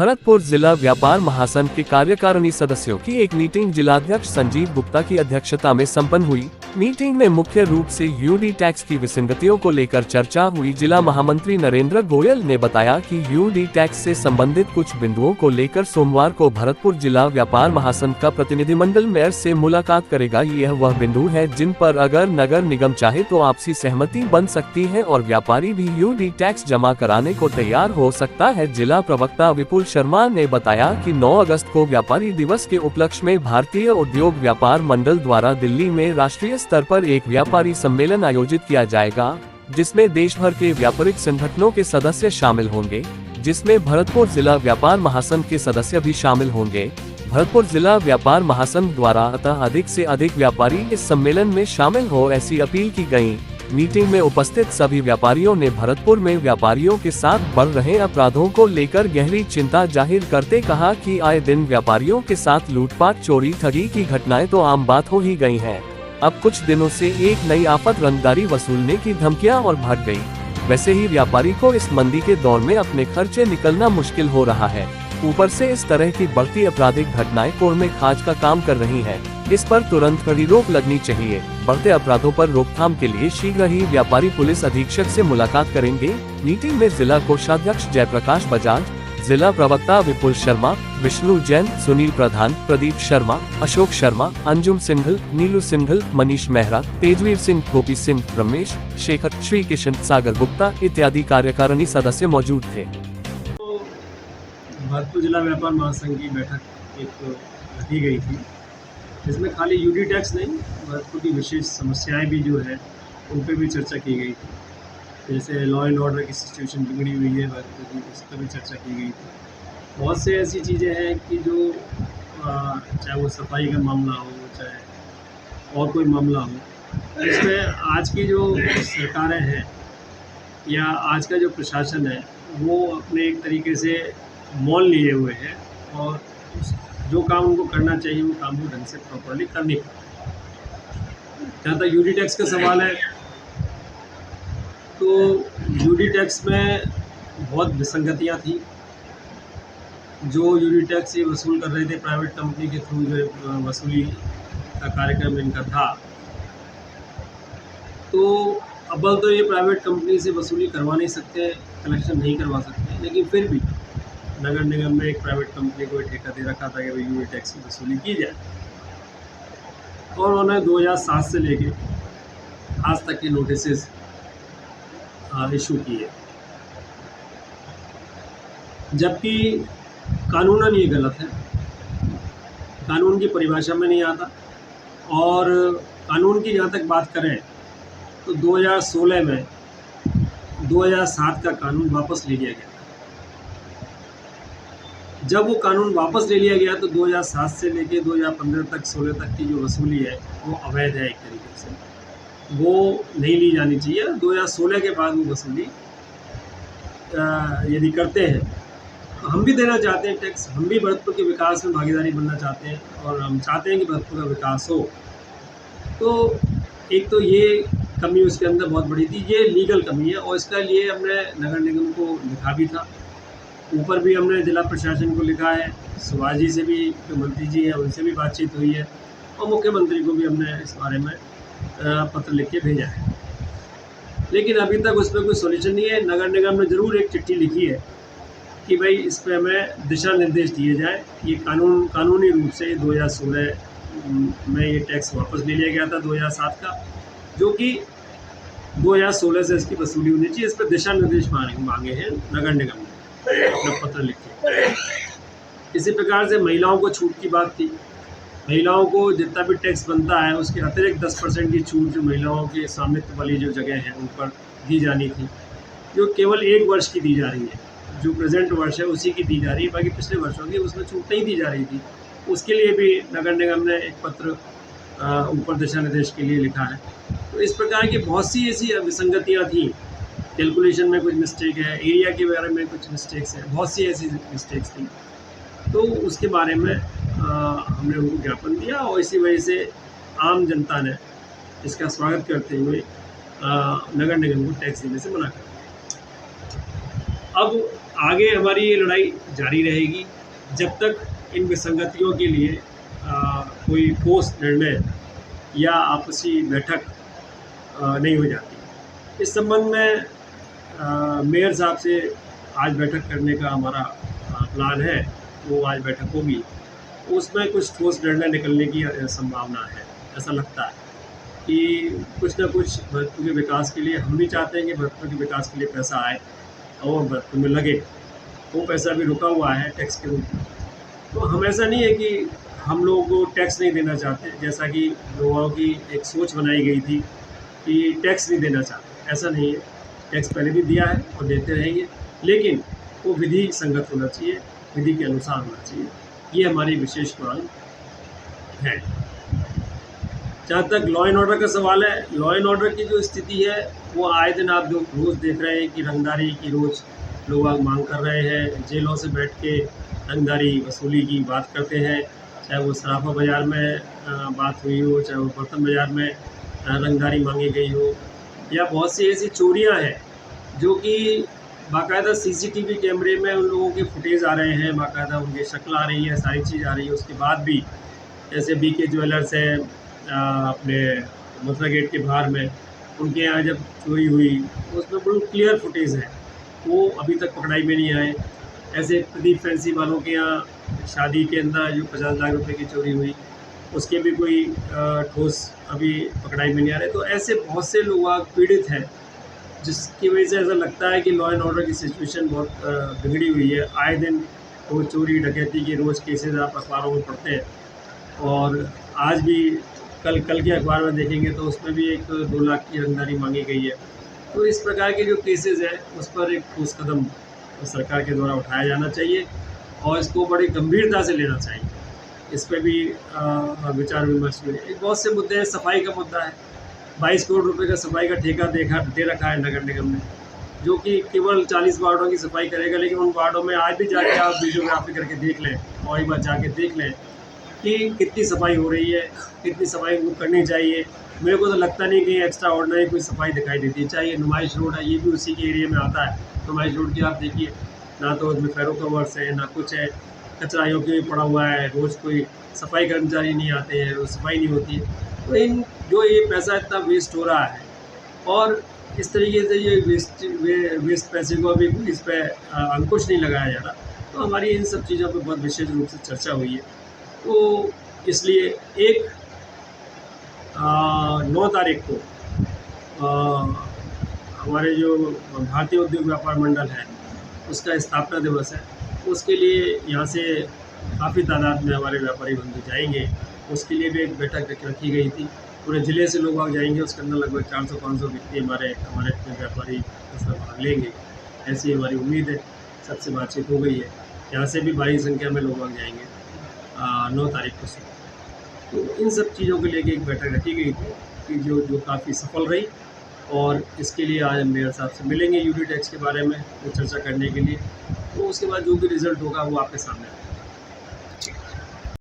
भरतपुर जिला व्यापार महासंघ के कार्यकारिणी सदस्यों की एक मीटिंग जिलाध्यक्ष संजीव गुप्ता की अध्यक्षता में संपन्न हुई। मीटिंग में मुख्य रूप से यूडी टैक्स की विसंगतियों को लेकर चर्चा हुई। जिला महामंत्री नरेंद्र गोयल ने बताया कि यूडी टैक्स से संबंधित कुछ बिंदुओं को लेकर सोमवार को भरतपुर जिला व्यापार महासंघ का प्रतिनिधिमंडल मेयर से मुलाकात करेगा। यह वह बिंदु है जिन पर अगर नगर निगम चाहे तो आपसी सहमति बन सकती है और व्यापारी भी यूडी टैक्स जमा कराने को तैयार हो सकता है। जिला प्रवक्ता विपुल शर्मा ने बताया कि 9 अगस्त को व्यापारी दिवस के उपलक्ष्य में भारतीय उद्योग व्यापार मंडल द्वारा दिल्ली में राष्ट्रीय स्तर पर एक व्यापारी सम्मेलन आयोजित किया जाएगा, जिसमें देश भर के व्यापारिक संगठनों के सदस्य शामिल होंगे, जिसमें भरतपुर जिला व्यापार महासंघ के सदस्य भी शामिल होंगे। भरतपुर जिला व्यापार महासंघ द्वारा अधिक से अधिक व्यापारी इस सम्मेलन में शामिल हो ऐसी अपील की गयी। मीटिंग में उपस्थित सभी व्यापारियों ने भरतपुर में व्यापारियों के साथ बढ़ रहे अपराधों को लेकर गहरी चिंता जाहिर करते कहा कि आए दिन व्यापारियों के साथ लूटपाट, चोरी, ठगी की घटनाएं तो आम बात हो ही गई हैं। अब कुछ दिनों से एक नई आफत रंगदारी वसूलने की धमकियां और बढ़ गई। वैसे ही व्यापारी को इस मंदी के दौर में अपने खर्चे निकलना मुश्किल हो रहा है। ऊपर से इस तरह की बढ़ती आपराधिक घटनाएं कोर में खाज का काम कर रही हैं। इस पर तुरंत कड़ी रोक लगनी चाहिए। बढ़ते अपराधों पर रोकथाम के लिए शीघ्र ही व्यापारी पुलिस अधीक्षक से मुलाकात करेंगे। मीटिंग में जिला कोषाध्यक्ष जयप्रकाश बजाज, जिला प्रवक्ता विपुल शर्मा, विष्णु जैन, सुनील प्रधान, प्रदीप शर्मा, अशोक शर्मा, अंजुम सिंघल, नीलू सिंघल, मनीष मेहरा, तेजवीर सिंह, गोपी सिंह, रमेश शेखर, श्री किशन, सागर गुप्ता इत्यादि कार्यकारिणी सदस्य मौजूद थे। भरतपुर जिला व्यापार महासंघ की बैठक एक रखी गई थी, जिसमें खाली यूडी टैक्स नहीं, भरतपुर की विशेष समस्याएं भी जो है उन पर भी चर्चा की गई थी। जैसे लॉ एंड ऑर्डर की सिचुएशन बिगड़ी हुई है भरतपुर की, उस पर भी चर्चा की गई थी। बहुत से ऐसी चीज़ें हैं कि जो चाहे वो सफाई का मामला हो, चाहे और कोई मामला हो, इसमें आज की जो सरकारें हैं या आज का जो प्रशासन है वो अपने एक तरीके से मौन लिए हुए हैं और जो काम उनको करना चाहिए वो काम को ढंग से प्रॉपर्ली करने का। जहाँ तक यूडी टैक्स का सवाल है तो यूडी टैक्स में बहुत विसंगतियाँ थी। जो यूडी टैक्स ये वसूल कर रहे थे प्राइवेट कंपनी के थ्रू, जो वसूली का कार्यक्रम इनका था, तो अव्वल तो ये प्राइवेट कंपनी से वसूली करवा नहीं सकते, कलेक्शन नहीं करवा सकते, लेकिन फिर भी नगर निगम में एक प्राइवेट कंपनी को ठेका दे रखा था कि भाई यूडी टैक्स की वसूली की जाए, और उन्होंने 2007 से लेके आज तक के नोटिसेस इशू किए, जबकि कानूनन ये गलत है, कानून की परिभाषा में नहीं आता। और कानून की जहाँ तक बात करें तो 2016 में 2007 का कानून वापस ले लिया गया। जब वो कानून वापस ले लिया गया तो 2007 से लेके 2015 तक 16 तक की जो वसूली है वो अवैध है, एक तरीके से वो नहीं ली जानी चाहिए। 2016 के बाद वो वसूली यदि करते हैं तो हम भी देना चाहते हैं टैक्स, हम भी भरतपुर के विकास में भागीदारी बनना चाहते हैं और हम चाहते हैं कि भरतपुर का विकास हो। तो एक तो ये कमी उसके अंदर बहुत बड़ी थी, ये लीगल कमी है और इसका लिए हमने नगर निगम को लिखा भी था। ऊपर भी हमने जिला प्रशासन को लिखा है, सुभाष जी से भी, जो मंत्री जी हैं उनसे भी बातचीत हुई है और मुख्यमंत्री को भी हमने इस बारे में पत्र लिख के भेजा है, लेकिन अभी तक उस पर कोई सॉल्यूशन नहीं है। नगर निगम ने ज़रूर एक चिट्ठी लिखी है कि भाई इस पर हमें दिशा निर्देश दिए जाए। ये कानूनी रूप से 2016 में ये टैक्स वापस ले लिया गया था 2007 का, जो कि 2016 से इसकी वसूली होनी चाहिए। इस पर दिशा निर्देश मांगे हैं नगर निगम ने अपना पत्र लिखे। इसी प्रकार से महिलाओं को छूट की बात थी, महिलाओं को जितना भी टैक्स बनता है उसके अतिरिक्त 10% की छूट जो महिलाओं के स्वामित्व वाली जो जगह है उन पर दी जानी थी, जो केवल 1 वर्ष की दी जा रही है। जो प्रेजेंट वर्ष है उसी की दी जा रही है, बाकी पिछले वर्षों की उसमें छूट नहीं दी जा रही थी। उसके लिए भी नगर निगम ने एक पत्र ऊपर दिशा निर्देश के लिए लिखा है। तो इस प्रकार की बहुत सी ऐसी विसंगतियाँ थी, कैलकुलेशन में कुछ मिस्टेक है, एरिया के बारे में कुछ मिस्टेक्स हैं, बहुत सी ऐसी मिस्टेक्स थी। तो उसके बारे में हमने उनको ज्ञापन दिया और इसी वजह से आम जनता ने इसका स्वागत करते हुए नगर निगम को टैक्स देने से मना कर दिया। अब आगे हमारी ये लड़ाई जारी रहेगी जब तक इन विसंगतियों के लिए कोई ठोस निर्णय या आपसी बैठक नहीं हो जाती। इस संबंध में मेयर साहब से आज बैठक करने का हमारा प्लान है। वो आज बैठक होगी, उसमें कुछ ठोस निर्णय निकलने की संभावना है। ऐसा लगता है कि कुछ ना कुछ भरतपुर के विकास के लिए हम भी चाहते हैं कि भरतपुर के विकास के लिए पैसा आए और भरतपुर में लगे। वो पैसा भी रुका हुआ है टैक्स के रूप में। तो हम ऐसा नहीं है कि हम लोगों को टैक्स नहीं देना चाहते, जैसा कि लोगों की एक सोच बनाई गई थी कि टैक्स नहीं देना चाहते। ऐसा नहीं है, टैक्स पहले भी दिया है और देते रहेंगे, लेकिन वो विधि संगत होना चाहिए, विधि के अनुसार होना चाहिए। ये हमारी विशेष मांग है। जहाँ तक लॉ एंड ऑर्डर का सवाल है, लॉ एंड ऑर्डर की जो स्थिति है वो आए दिन आप जो रोज़ देख रहे हैं कि रंगदारी की रोज़ लोग मांग कर रहे हैं। जेलों से बैठ के रंगदारी वसूली की बात करते हैं, चाहे वो सराफा बाज़ार में बात हुई हो, चाहे वो बर्तन बाज़ार में रंगदारी मांगी गई हो, या बहुत सी ऐसी चोरियां हैं जो कि बाकायदा सीसीटीवी कैमरे में उन लोगों के फुटेज आ रहे हैं, बाकायदा उनकी शक्ल आ रही है, सारी चीज़ आ रही है। उसके बाद भी जैसे बीके ज्वेलर्स है अपने मथुरा गेट के बाहर में, उनके यहाँ जब चोरी हुई उसमें बिल्कुल क्लियर फुटेज है, वो अभी तक पकड़ाई में नहीं आए। ऐसे प्रदीप फैंसी वालों के यहाँ शादी के अंदर जो 50 लाख रुपए की चोरी हुई, उसके भी कोई ठोस अभी पकड़ाई में नहीं आ रहे। तो ऐसे बहुत से लोग पीड़ित हैं, जिसकी वजह से ऐसा लगता है कि लॉ एंड ऑर्डर की सिचुएशन बहुत बिगड़ी हुई है। आए दिन वो चोरी डकैती के रोज़ केसेस आप अखबारों में पढ़ते हैं, और आज भी कल के अखबार में देखेंगे तो उसमें भी एक 2 लाख की रंगदारी मांगी गई है। तो इस प्रकार के जो केसेस हैं उस पर एक ठोस कदम सरकार के द्वारा उठाया जाना चाहिए और इसको बड़ी गंभीरता से लेना चाहिए। इस पर भी विचार विमर्श हुए। एक बहुत से मुद्दे हैं, सफाई का मुद्दा है। 22 करोड़ रुपए का सफाई का ठेका दे रखा है नगर निगम ने, जो कि केवल 40 वार्डों की सफाई करेगा, लेकिन उन वार्डों में आज भी जाके आप वीडियोग्राफी करके देख लें और एक बार जाके देख लें कि कितनी सफाई हो रही है, कितनी सफाई करनी चाहिए। मेरे को तो लगता नहीं कि एक्स्ट्रा ऑर्डिनरी कोई सफाई दिखाई देती है। चाहे नुमाइश रोड है, ये भी उसी के एरिया में आता है। नुमाइश रोड की आप देखिए, ना तो उसमें फेरो कवर्स है, ना कुछ है, कचरा यूँ भी पड़ा हुआ है, रोज़ कोई सफाई कर्मचारी नहीं आते हैं, रोज़ सफाई नहीं होती है। तो इन जो ये पैसा इतना वेस्ट हो रहा है और इस तरीके से ये वेस्ट पैसे को अभी इस पर अंकुश नहीं लगाया जा रहा, तो हमारी इन सब चीज़ों पर बहुत विशेष रूप से चर्चा हुई है। तो इसलिए एक 9 तारीख को हमारे जो भारतीय उद्योग व्यापार मंडल है उसका स्थापना दिवस है। उसके लिए यहाँ से काफ़ी तादाद में हमारे व्यापारी बंधु जाएंगे। उसके लिए भी एक बैठक रखी गई थी। पूरे ज़िले से लोग वहाँ जाएंगे, उसके अंदर लगभग 400-500 व्यक्ति हमारे व्यापारी उसमें भाग लेंगे, ऐसी हमारी उम्मीद है। सबसे बातचीत हो गई है, यहाँ से भी भारी संख्या में लोग वहाँ जाएंगे 9 तारीख को सुबह। तो इन सब चीज़ों को लेके एक बैठक रखी गई थी कि जो काफ़ी सफल रही, और इसके लिए आज हम मेयर साहब से मिलेंगे यूडी टैक्स के बारे में वो चर्चा करने के लिए। तो उसके बाद जो भी रिज़ल्ट होगा वो आपके सामने आएगा।